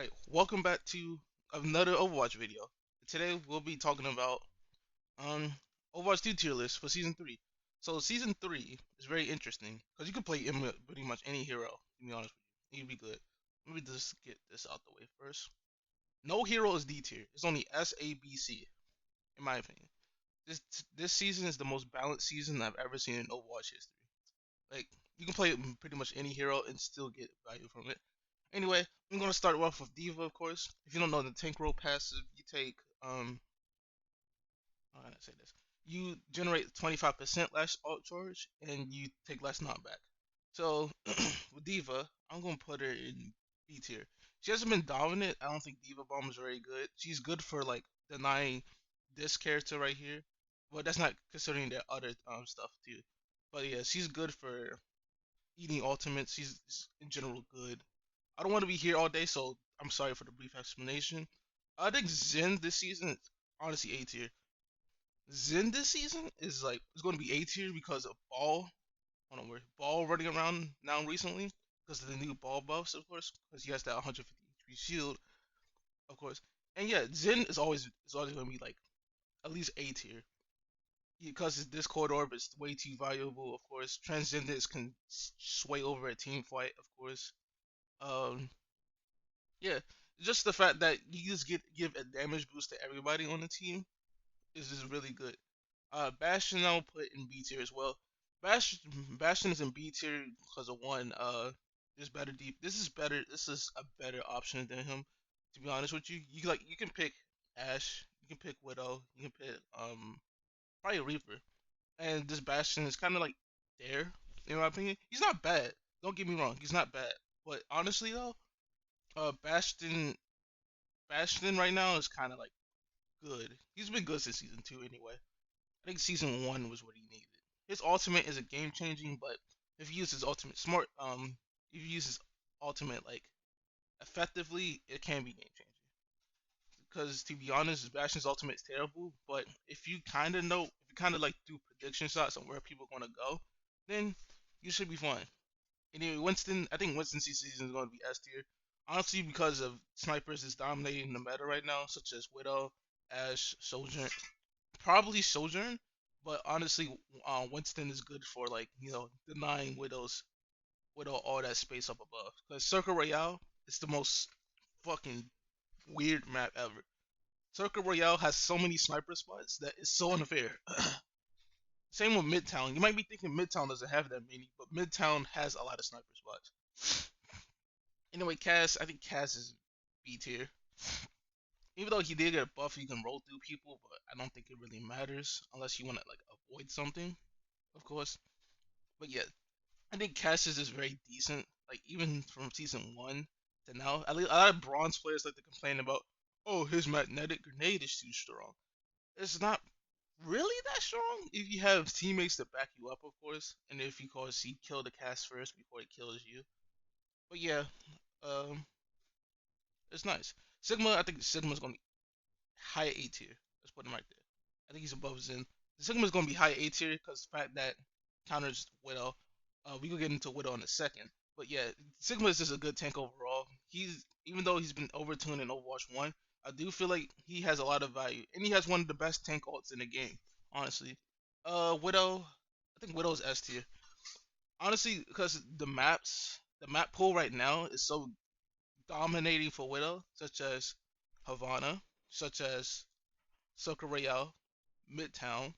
Alright, welcome back to another Overwatch video. Today we'll be talking about um Overwatch 2 tier list for season 3. So season 3 is very interesting because you can play pretty much any hero, to be honest with you. You'd be good. Let me just get this out the way first. No hero is D tier. It's only S, A, B, C, in my opinion. This this season is the most balanced season I've ever seen in Overwatch history. Like you can play pretty much any hero and still get value from it. Anyway, I'm gonna start off with Diva, of course. If you don't know the tank role passive, you take how can I say this? You generate 25% less ult charge and you take less knockback. So with Diva, I'm gonna put her in B tier. She hasn't been dominant. I don't think Diva Bomb is very good. She's good for like denying this character right here, but that's not considering their other stuff too. But yeah, she's good for eating ultimates. She's in general good. I don't want to be here all day, so I'm sorry for the brief explanation. I think Zen this season is honestly A tier. Zen this season is like it's going to be A tier because of Ball. Hold on, where Ball running around now recently because of the new Ball buffs, of course, because he has that 150 HP shield, of course. And yeah, Zen is always going to be like at least A tier because his Discord orb is way too valuable, of course. Transcendence can sway over a team fight, of course. Um, Yeah, just the fact that you just give a damage boost to everybody on the team is just really good. Bastion I'll put in B tier as well. Bastion is in B tier because of one. This better deep. This is better. This is a better option than him. To be honest with you, you can pick Ash, you can pick Widow, you can pick probably Reaper, and this Bastion is kind of like there. In my opinion, he's not bad. Don't get me wrong, he's not bad. But honestly though, Bastion right now is kind of like good. He's been good since season 2 anyway. I think season 1 was what he needed. His ultimate isn't game changing, but if he uses ultimate smart, if he uses ultimate like effectively, it can be game changing. Because to be honest, Bastion's ultimate is terrible, but if you kind of know, if you kind of like do prediction shots on where people are gonna go, then you should be fine. Anyway, Winston, I think Winston's season is going to be S tier. Honestly, because of snipers is dominating the meta right now, such as Widow, Ash, Sojourn, probably Sojourn, but honestly, Winston is good for like denying Widow all that space up above. Because Circle Royale is the most fucking weird map ever. Circle Royale has so many sniper spots that is so unfair. Same with Midtown. You might be thinking Midtown doesn't have that many, but Midtown has a lot of sniper spots. Anyway, Cass, I think Cass is B tier. Even though he did get a buff, he can roll through people, but I don't think it really matters unless you want to like avoid something, of course. But yeah, I think Cass is just very decent. Like even from season 1 to now, at least a lot of bronze players like to complain about, oh, his magnetic grenade is too strong. It's not really that strong if you have teammates to back you up, of course, and if you cause he kill the cast first before he kills you. But yeah, um, it's nice. Sigma, I think Sigma's gonna be high A tier. Let's put him right there. I think he's above Zen. Sigma's gonna be high A tier because the fact that counters Widow. We will get into Widow in a second. But yeah, Sigma is just a good tank overall. He's even though he's been overtuned in Overwatch 1, I do feel like he has a lot of value. And he has one of the best tank ults in the game, honestly. Widow, I think Widow's S tier. Honestly, because the map pool right now is so dominating for Widow, such as Havana, such as Circle Royale, Midtown.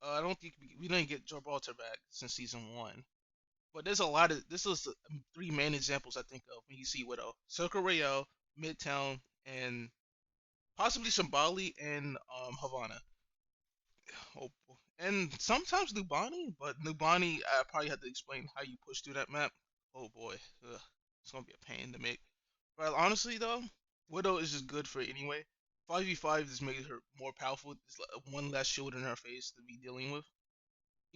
I don't think we didn't get Gibraltar back since season 1. But there's a lot of this is three main examples I think of when you see Widow: Circle Royale, Midtown, and possibly Shambali and Havana. Oh, and sometimes Nubani, but Nubani I probably have to explain how you push through that map. Oh boy, ugh, it's gonna be a pain to make. But honestly though, Widow is just good for it anyway. 5v5 just makes her more powerful. It's like one less shield in her face to be dealing with.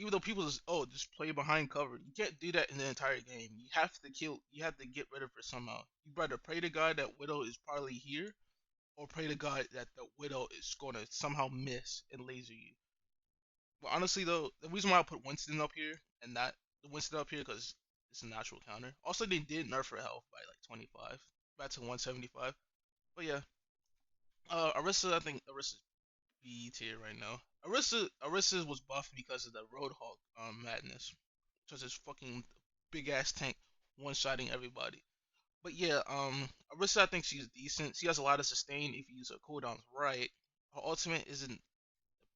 Even though people just play behind cover, you can't do that in the entire game. You have to kill. You have to get rid of her somehow. You better pray to God that Widow is probably here, or pray to God that the Widow is gonna somehow miss and laser you. But honestly though, the reason why I put Winston up here and not the Winston up here because it's a natural counter. Also, they did nerf her health by like 25. back to 175. But yeah, Arissa, I think Arissa's B tier right now. Arissa was buffed because of the Roadhog madness, because his fucking big ass tank one shotting everybody. But yeah, Arissa, I think she's decent. She has a lot of sustain if you use her cooldowns right. Her ultimate isn't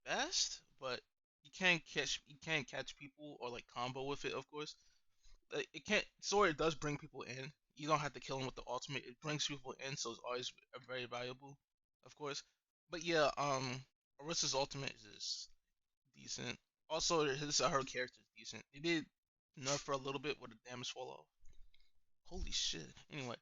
best, but you can catch people or like combo with it, of course. It can't. Sword does bring people in. You don't have to kill them with the ultimate. It brings people in, so it's always very valuable, of course. But yeah, Arissa's ultimate is decent. Also, her character is decent. They did nerf her a little bit with the damage fall off. Holy shit. Anyway,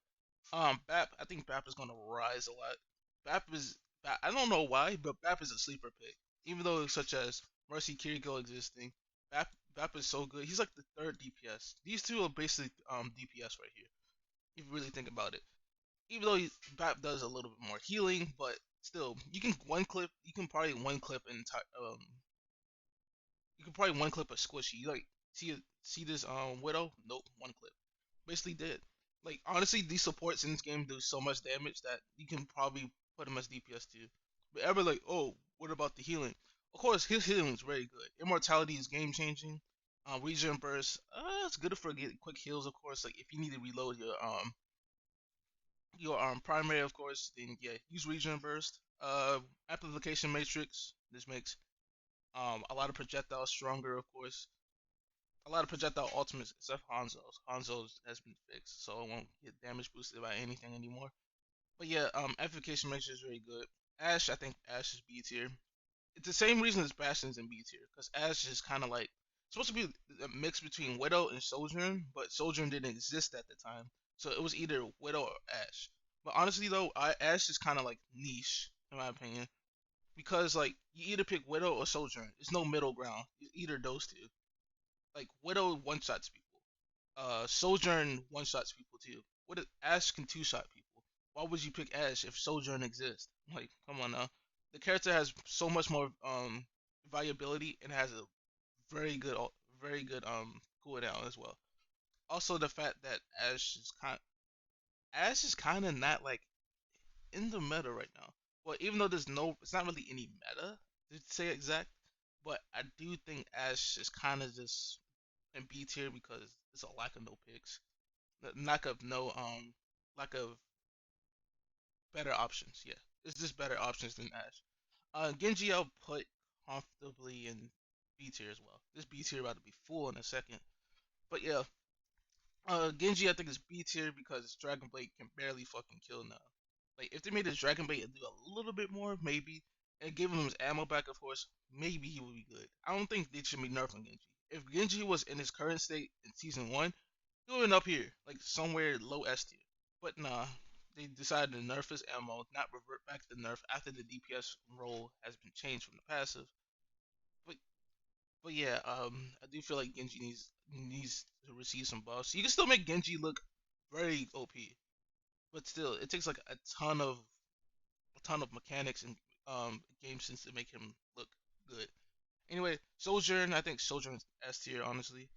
BAP. I think BAP is gonna rise a lot. BAP is. I don't know why, but BAP is a sleeper pick. Even though such as Mercy Kiriko existing, BAP is so good. He's like the third DPS. These two are basically DPS right here. If you really think about it. Even though BAP does a little bit more healing, but still, you can one clip. You can probably one clip you can probably one clip a squishy. You like see this widow? Nope, one clip. Basically dead. Like honestly, these supports in this game do so much damage that you can probably put them as DPS too. But ever like, oh, what about the healing? Of course, his healing is very good. Immortality is game changing. Regen burst, it's good for getting quick heals. Of course, like if you need to reload your primary, of course, then yeah, use regen burst. Amplification matrix. This makes a lot of projectiles stronger, of course. A lot of projectile ultimates except Hanzo's. Hanzo's has been fixed, so it won't get damage boosted by anything anymore. But yeah, amplification matrix is really good. Ash, I think Ash is B tier. It's the same reason as Bastion's in B tier, because Ash is kind of like supposed to be a mix between Widow and Sojourn, but Sojourn didn't exist at the time, so it was either Widow or Ash. But honestly though, Ash is kind of like niche in my opinion, because like you either pick Widow or Sojourn. There's no middle ground. It's either those two. Like Widow one shots people. Sojourn one shots people too. What if Ash can two shot people? Why would you pick Ash if Sojourn exists? Like, come on now. The character has so much more viability and has a very good cooldown as well. Also, the fact that Ash is kind of not like in the meta right now. Well, even though it's not really any meta to say exact, but I do think Ash is kind of just in B tier because it's a lack of no picks, lack of no lack of better options. Yeah, it's just better options than Ash. Genji I'll put comfortably in B tier as well. This B tier about to be full in a second, but yeah, Genji I think is B tier because Dragon Blade can barely fucking kill now. Like if they made this Dragon Blade do a little bit more, maybe, and give him his ammo back, of course, maybe he would be good. I don't think they should be nerfing Genji. If Genji was in his current state in season one, he would have been up here, like somewhere low S tier. But nah, they decided to nerf his ammo, not revert back to the nerf after the DPS role has been changed from the passive. But but yeah, I do feel like Genji needs to receive some buffs. You can still make Genji look very OP, but still, it takes like a ton of mechanics and game sense to make him look good. Anyway, Sojourn, I think Sojourn's S tier, honestly.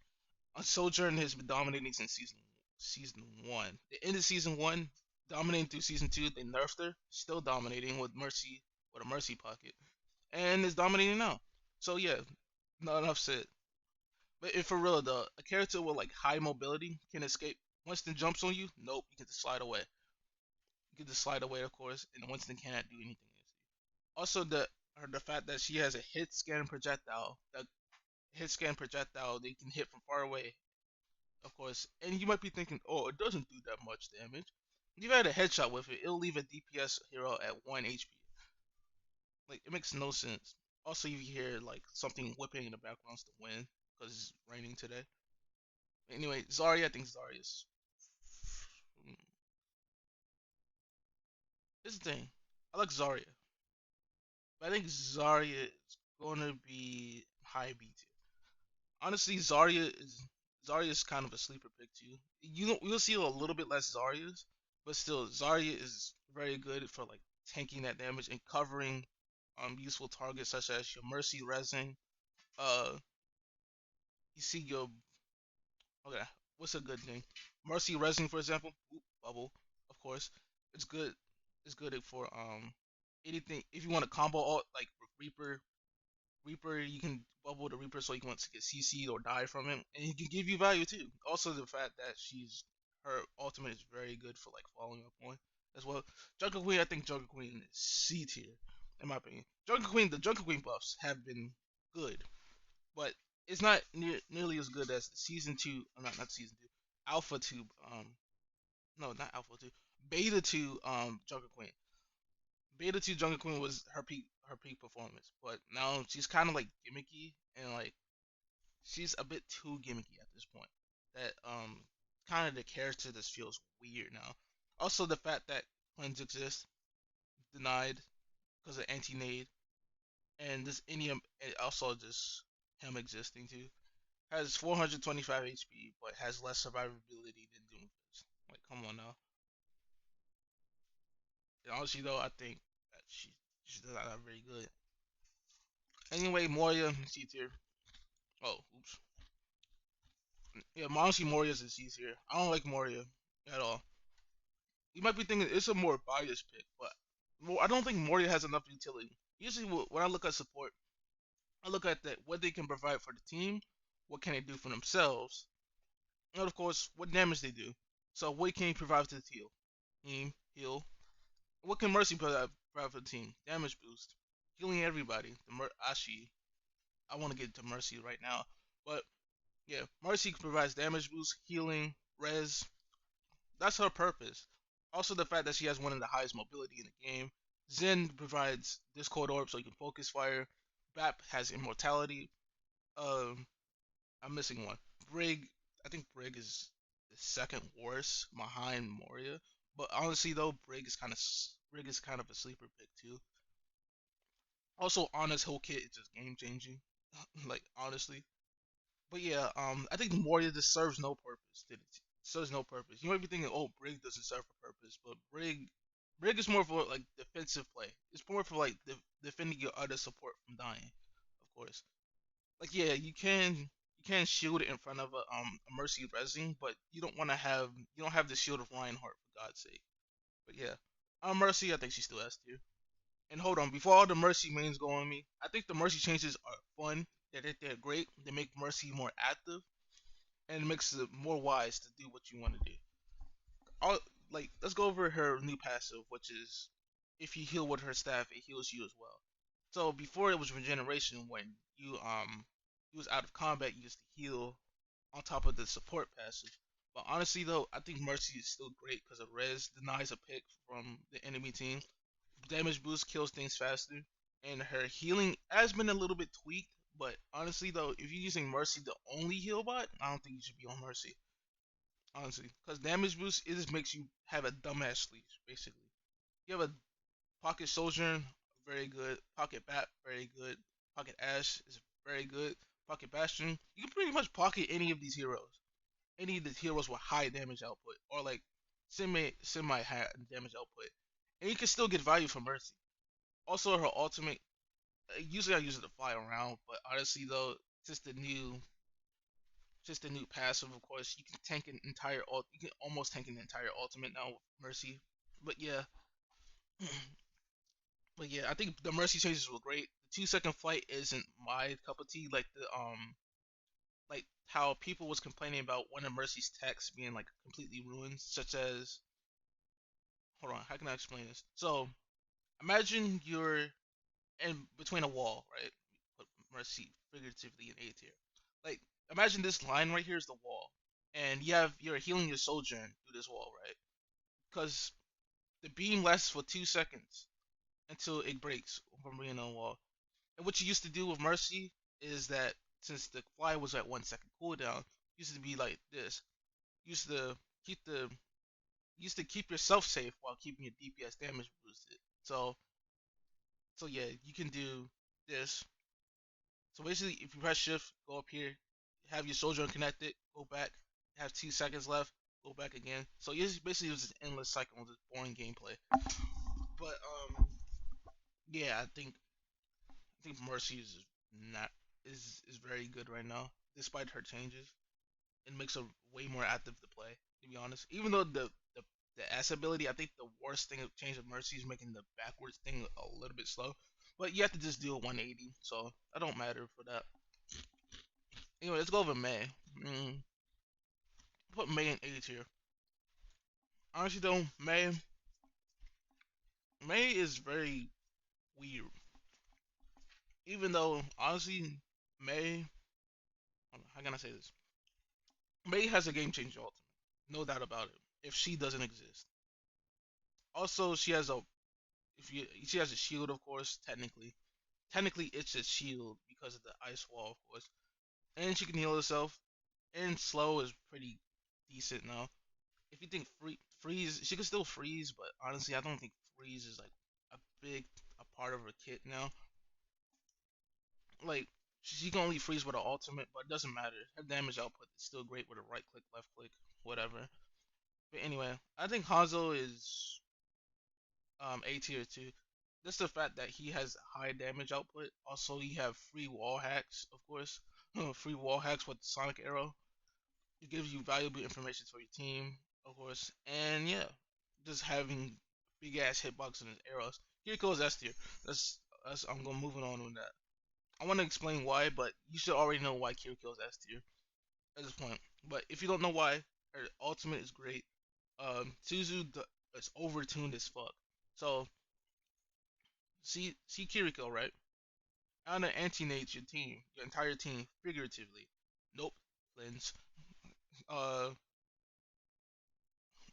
Sojourn has been dominating since season one. The end of season one, dominating through season two. They nerfed her, still dominating with a mercy pocket, and is dominating now. So yeah, not enough said. But if for real though, a character with like high mobility can escape. Winston jumps on you, nope, you get to slide away. You get to slide away, of course, and Winston cannot do anything. Also, the fact that she has a hit scan projectile, that hit scan projectile they can hit from far away, of course. And you might be thinking, oh, it doesn't do that much damage. If you had a headshot with it, it'll leave a DPS hero at 1 HP. Like, it makes no sense. Also, you hear, like, something whipping in the background, it's the wind, because it's raining today. Anyway, Zarya, I think Zarya is... This is the thing. I like Zarya. But I think Zarya is going to be high B tier. Honestly, Zarya is kind of a sleeper pick too. You'll see a little bit less Zarya's, but still Zarya is very good for like tanking that damage and covering useful targets such as your Mercy Resin. Uh, you see your okay, what's a good thing? Mercy Resin, for example. Oop, bubble. of course. It's good. It's good for anything. If you want to combo alt like with Reaper, you can bubble the Reaper so you want to get CC'd or die from him, and he can give you value too. Also, the fact that she's her ultimate is very good for like following up on as well. Jungle Queen, I think Jungle Queen is C tier in my opinion. The Jungle Queen buffs have been good, but it's not nearly as good as the season two. Not season two, Alpha two. No, not Alpha two. Beta two. Jungle Queen. Beta two Jungle Queen was her peak performance, but now she's kind of like gimmicky and like she's a bit too gimmicky at this point. That kind of the character just feels weird now. Also the fact that cleanse exists denied because of anti nade and this Inium and also just him existing too has 425 HP but has less survivability than Doomfist. Like come on now. And honestly though, I think that she's not very good. Anyway, Moria C tier. Oh, oops. Yeah, honestly, Moria's in C tier. I don't like Moria at all. You might be thinking it's a more biased pick, but I don't think Moria has enough utility. Usually, when I look at support, I look at that what they can provide for the team, what can they do for themselves, and of course, what damage they do. So, what can you provide to the team? Heal. What can Mercy provide for the team? Damage boost, healing everybody. Ashi. I want to get to Mercy right now, but yeah, Mercy provides damage boost, healing, res. That's her purpose. Also, the fact that she has one of the highest mobility in the game. Zen provides Discord Orb so you can focus fire. Bap has immortality. Um, I'm missing one. Brig, I think Brig is the second worst behind Moria. But honestly, though, Brig is kind of a sleeper pick too. Also, Anna's whole kit is just game changing. Like honestly, but yeah, I think the Moria just serves no purpose. Serves no purpose. You might be thinking, oh, Brig doesn't serve a purpose, but Brig is more for like defensive play. It's more for like defending your other support from dying, of course. Like yeah, you can shield it in front of a Mercy resing, but you don't have the shield of Reinhardt for God's sake. But yeah, Mercy, I think she still has to. And hold on, before all the Mercy mains go on me, I think the Mercy changes are fun. They're great. They make Mercy more active and it makes it more wise to do what you want to do. I'll, let's go over her new passive, which is if you heal with her staff, it heals you as well. So before it was regeneration, when you was out of combat, you used to heal on top of the support passive. But honestly though, I think Mercy is still great because of res denies a pick from the enemy team. Damage boost kills things faster, and her healing has been a little bit tweaked. But honestly though, if you're using Mercy the only heal bot, I don't think you should be on Mercy. Honestly, because damage boost it just makes you have a dumbass sleeve basically. You have a Pocket Sojourn, very good. Pocket Bat, very good. Pocket Ash is very good. Pocket Bastion, you can pretty much pocket any of these heroes. Any of the heroes with high damage output or like semi high damage output, and you can still get value from Mercy. Also, her ultimate. Usually, I use it to fly around, but honestly, though, just the new, just the new passive. Of course, you can tank an entire. You can almost tank an entire ultimate now with Mercy. But yeah, but yeah, I think the Mercy changes were great. The 2 second flight isn't my cup of tea. Like how people was complaining about one of Mercy's techs being like completely ruined, such as. Hold on, how can I explain this? So imagine you're in between a wall, right? Put Mercy figuratively in A tier. Like, imagine this line right here is the wall, and you're healing your soldier through this wall, right? Because the beam lasts for 2 seconds until it breaks from being on the wall. And what you used to do with Mercy is that since the fly was at 1 second cooldown, used to be like this. Used to keep the used to keep yourself safe while keeping your DPS damage boosted. So yeah, you can do this. So basically, if you press shift, go up here, have your soldier unconnected, go back, have 2 seconds left, go back again. So it's basically just an endless cycle of just boring gameplay. But yeah, I think Mercy is not is very good right now, despite her changes. It makes her way more active to play. To be honest, even though the the S ability. I think the worst thing of Change of Mercy is making the backwards thing a little bit slow. But you have to just do a 180, so that don't matter for that. Anyway, let's go over May. Mm, put May in A tier. Honestly though, May is very weird. Even though honestly, May, how can I say this? May has a game changing ultimate, no doubt about it. If she doesn't exist, also she has a if you she has a shield, of course. Technically it's a shield because of the ice wall, of course, and she can heal herself. And slow is pretty decent now. If you think freeze, she can still freeze, but honestly, I don't think freeze is like a big a part of her kit now. Like she can only freeze with her ultimate, but it doesn't matter. Her damage output is still great with a right click, left click, whatever. But anyway, I think Hanzo is A tier too. Just the fact that he has high damage output. Also, you have free wall hacks, of course. Free wall hacks with Sonic Arrow. It gives you valuable information for your team, of course. And yeah, just having big ass hitbox and his arrows. Here goes S tier. That's I'm going moving on with that. I want to explain why, but you should already know why Kiriko's S tier at this point. But if you don't know why, her ultimate is great. Suzu is overtuned as fuck. So see Kiriko, right? Anna anti-nates your team, your entire team, figuratively. Nope, cleanse. Uh,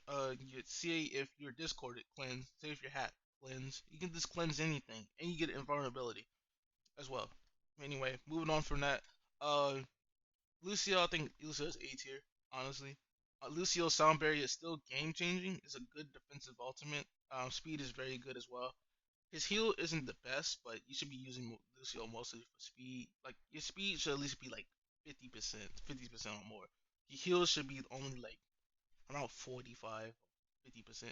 you see if you're discorded, cleanse. Say if you're hacked, cleanse. You can just cleanse anything, and you get invulnerability as well. Anyway, moving on from that. Uh, Lucio, I think Lucio is A tier, honestly. Lucio's sound barrier is still game changing. It's a good defensive ultimate. Speed is very good as well. His heal isn't the best, but you should be using Lucio mostly for speed. Like your speed should at least be like 50%, 50% or more. Your heals should be only like around 45, 50%.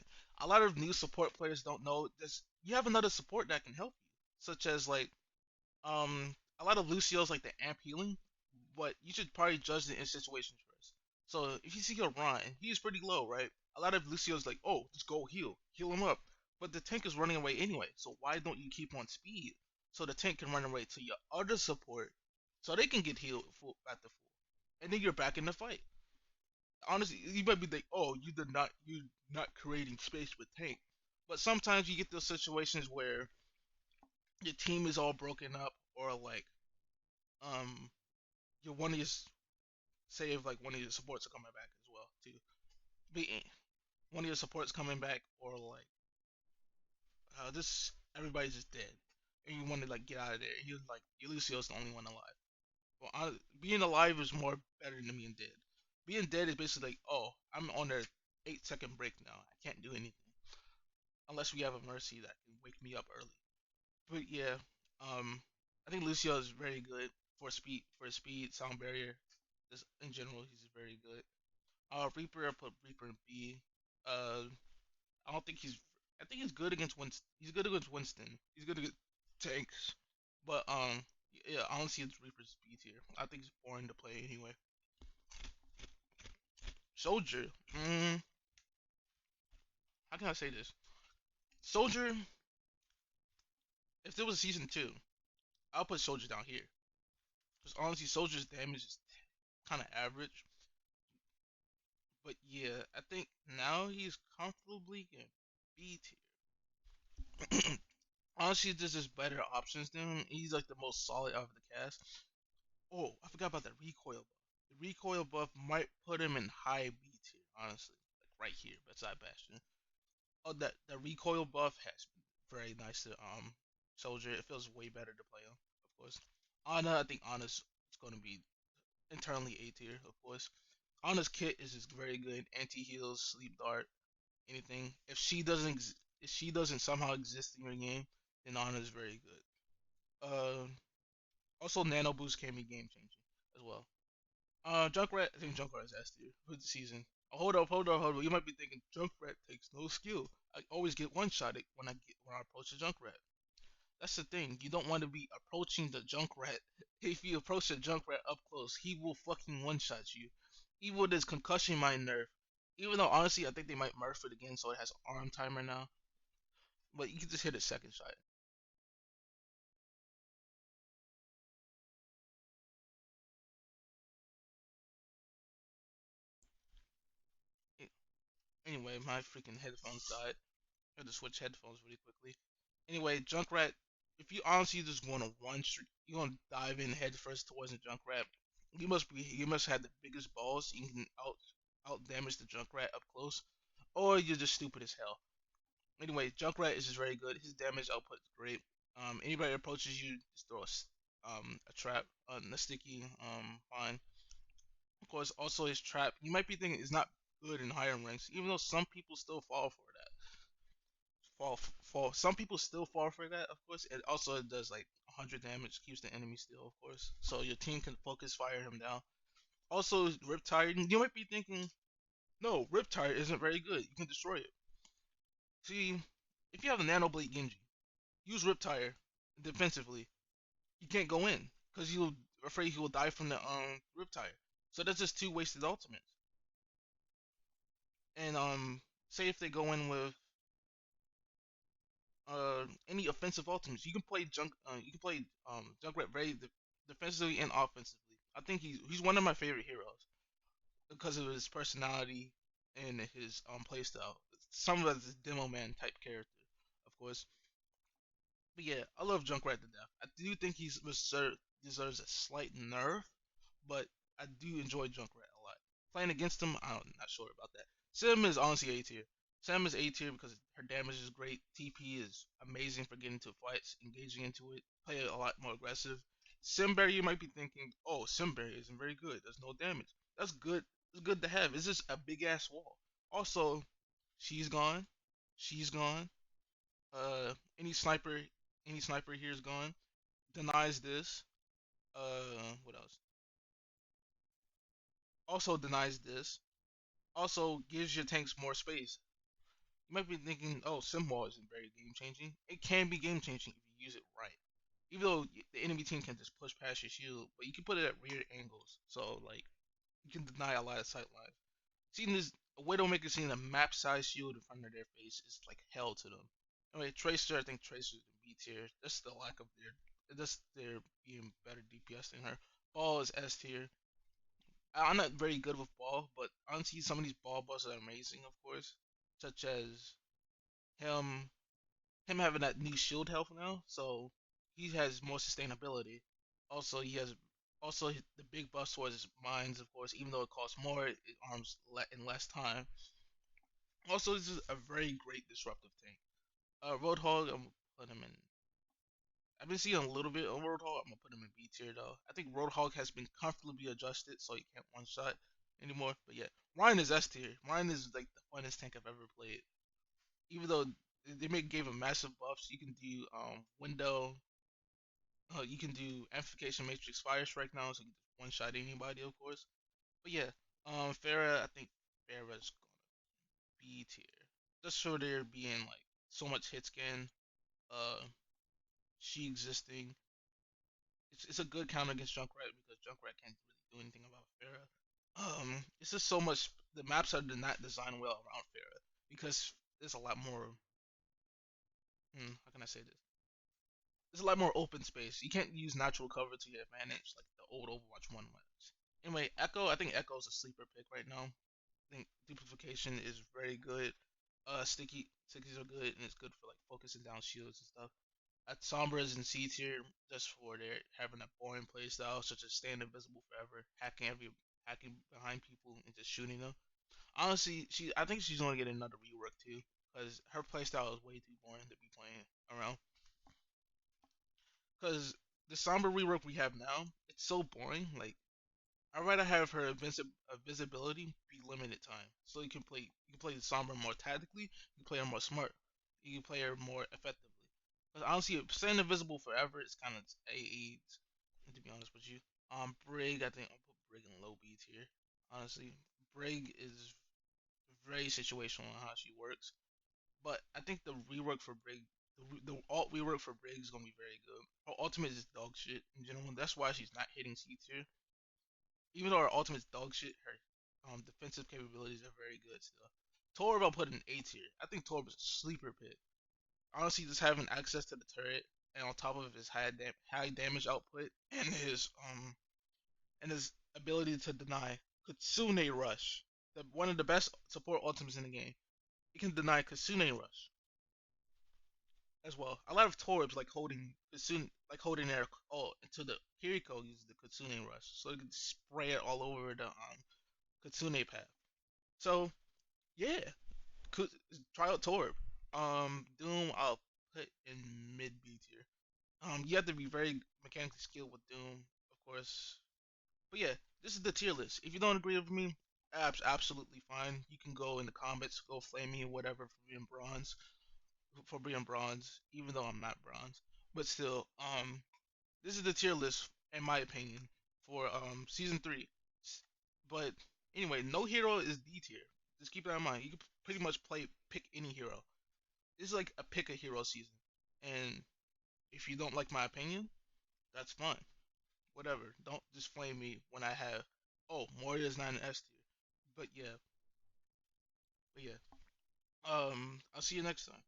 A lot of new support players don't know this. You have another support that can help you, such as like a lot of Lucio's like the amp healing, but you should probably judge it in situations first. So if you see a Ryan, he's pretty low, right? A lot of Lucio's like, oh, just go heal him up. But the tank is running away anyway, so why don't you keep on speed so the tank can run away to your other support, so they can get healed full, at the full, and then you're back in the fight. Honestly, you might be like, oh, you not creating space with tank, but sometimes you get those situations where your team is all broken up, or like um your one of your say if like one of your supports are coming back as well too. Be one of your supports coming back, or like this everybody's just dead, and you want to like get out of there. You're like Ulysses the only one alive. Well, being alive is more better than being dead. Being dead is basically like, oh, I'm on a 8 second break now. I can't do anything unless we have a mercy that can wake me up early. But yeah, um, I think Lucio is very good for speed, sound barrier. Just in general, he's very good. Reaper, I put Reaper in B. Uh, I don't think he's. I think he's good against Winston. He's good against Winston. He's good against tanks. But yeah, honestly, it's Reaper's B tier. I think it's boring to play anyway. Soldier. How can I say this? Soldier. If there was a season two, I'll put Soldier down here. Because honestly, Soldier's damage is kind of average. But yeah, I think now he's comfortably in B tier. Honestly, there's just better options than him. He's like the most solid out of the cast. Oh, I forgot about the recoil buff. The recoil buff might put him in high B tier, honestly. Like right here, beside Bastion. Oh, that recoil buff has been very nice to Soldier. It feels way better to play him, of course. Ana, I think Ana's gonna be internally A tier, of course. Ana's kit is just very good. Anti heals, sleep dart, anything. If she doesn't somehow exist in your game, then Ana's very good. Also Nano Boost can be game changing as well. Junkrat, I think Junkrat is S tier for the season. Oh, hold up. You might be thinking Junkrat takes no skill. I always get one shot when I approach a Junkrat. That's the thing. You don't want to be approaching the Junkrat. If you approach a Junkrat up close, he will fucking one shot you. Even with his concussion mind nerf, Even though honestly, I think they might nerf it again, so it has arm timer now. But you can just hit a second shot. Anyway, my freaking headphones died. I had to switch headphones really quickly. Anyway, Junkrat, if you honestly just want to one street, you want to dive in head first towards the Junkrat. You must have the biggest balls. You can out damage the Junkrat up close, or you're just stupid as hell. Anyway, Junkrat is just very good. His damage output is great. Anybody that approaches you, just throw a trap, a sticky, fine. Of course, also his trap. You might be thinking it's not good in higher ranks, even though some people still fall for that. Fall. Some people still fall for that. Of course, it also does like 100 damage, keeps the enemy still. Of course, so your team can focus fire him down. Also, Riptide. You might be thinking, no, Riptide isn't very good. You can destroy it. See, if you have a Nano Blade Genji, use Riptire defensively. You can't go in because you're afraid he will die from the Riptire. So that's just two wasted ultimates. And say if they go in with any offensive ultimates, you can play Junkrat very defensively and offensively. I think he's one of my favorite heroes because of his personality and his playstyle. Some of his demo man type character, of course. But yeah, I love Junkrat to death. I do think deserves a slight nerf, but I do enjoy Junkrat a lot. Playing against him, I'm not sure about that. Sim is honestly A tier. Sam is A tier because her damage is great. TP is amazing for getting into fights, engaging into it, play a lot more aggressive. Simberry, you might be thinking, oh, Simberry isn't very good. There's no damage. That's good. It's good to have. It's just a big ass wall. Also, she's gone. She's gone. Uh, any sniper, any sniper here is gone. Denies this. What else? Also denies this. Also gives your tanks more space. You might be thinking, oh, Simwall isn't very game changing. It can be game changing if you use it right. Even though the enemy team can just push past your shield, but you can put it at weird angles. So like you can deny a lot of sight lines. Seeing this Widowmaker seeing a map size shield in front of their face is like hell to them. Anyway, Tracer, I think Tracer's in B tier. Just the lack of their being better DPS than her. Ball is S tier. I'm not very good with ball, but honestly, some of these ball buffs are amazing, of course, such as him him having that new shield health now, so he has more sustainability. Also, he has the big buff towards his mines, of course, even though it costs more, it arms in less time. Also, this is a very great disruptive tank. Roadhog, I'm gonna put him in. I've been seeing a little bit of Roadhog. I'm gonna put him in B tier though. I think Roadhog has been comfortably adjusted, so he can't one shot anymore. But yeah, Ryan is S tier. Ryan is like the funnest tank I've ever played. Even though gave him massive buffs, you can do window, you can do amplification matrix fire strike now, so you can just one shot anybody, of course. But yeah, Farah, I think Farah's gonna B tier, just for there being like so much hit scan, uh, she existing. It's a good counter against Junkrat because Junkrat can't really do anything about Farah. It's just so much. The maps are not designed well around Farah because there's a lot more. How can I say this? There's a lot more open space. You can't use natural cover to your advantage like the old Overwatch 1 was. Anyway, Echo, I think Echo's a sleeper pick right now. I think duplication is very good. Stickies are good and it's good for like focusing down shields and stuff. At Sombras and C tier, just for their having a boring playstyle such as staying invisible forever, hacking behind people and just shooting them. Honestly, I think she's gonna get another rework too, because her playstyle is way too boring to be playing around. Because the Sombra rework we have now, it's so boring. Like I'd rather have her visibility be limited time, so you can play the Sombra more tactically, you can play her more smart, you can play her more effectively. But honestly, staying invisible forever is kind of AIDS. To be honest with you, Brig, I think I'll put Brig in low B tier. Honestly, Brig is very situational on how she works, but I think the rework for Brig, the alt rework for Brig is gonna be very good. Her ultimate is dog shit in general. That's why she's not hitting C tier. Even though her ultimate's dog shit, Defensive capabilities are very good still. Torb I'll put in A tier. I think Torb is a sleeper pick. Honestly, just having access to the turret and on top of his high damage output and his ability to deny Kitsune Rush, one of the best support ultimates in the game. He can deny Kitsune Rush as well. A lot of Torbs like holding Kitsune, like holding their ult until the Kiriko uses the Kitsune Rush, so he can spray it all over the Kitsune path. So yeah, could try out Torb. Doom I'll put in mid B tier. You have to be very mechanically skilled with Doom, of course. But yeah, this is the tier list. If you don't agree with me, absolutely fine. You can go in the comments, go flame me or whatever for being bronze, even though I'm not bronze. But still, this is the tier list in my opinion for season three. But anyway, no hero is D tier. Just keep that in mind. You can pretty much pick any hero. This is like a pick a hero season, and if you don't like my opinion, that's fine. Whatever. Don't just flame me when I have. Oh, Moria's not an S tier. But yeah, but yeah. I'll see you next time.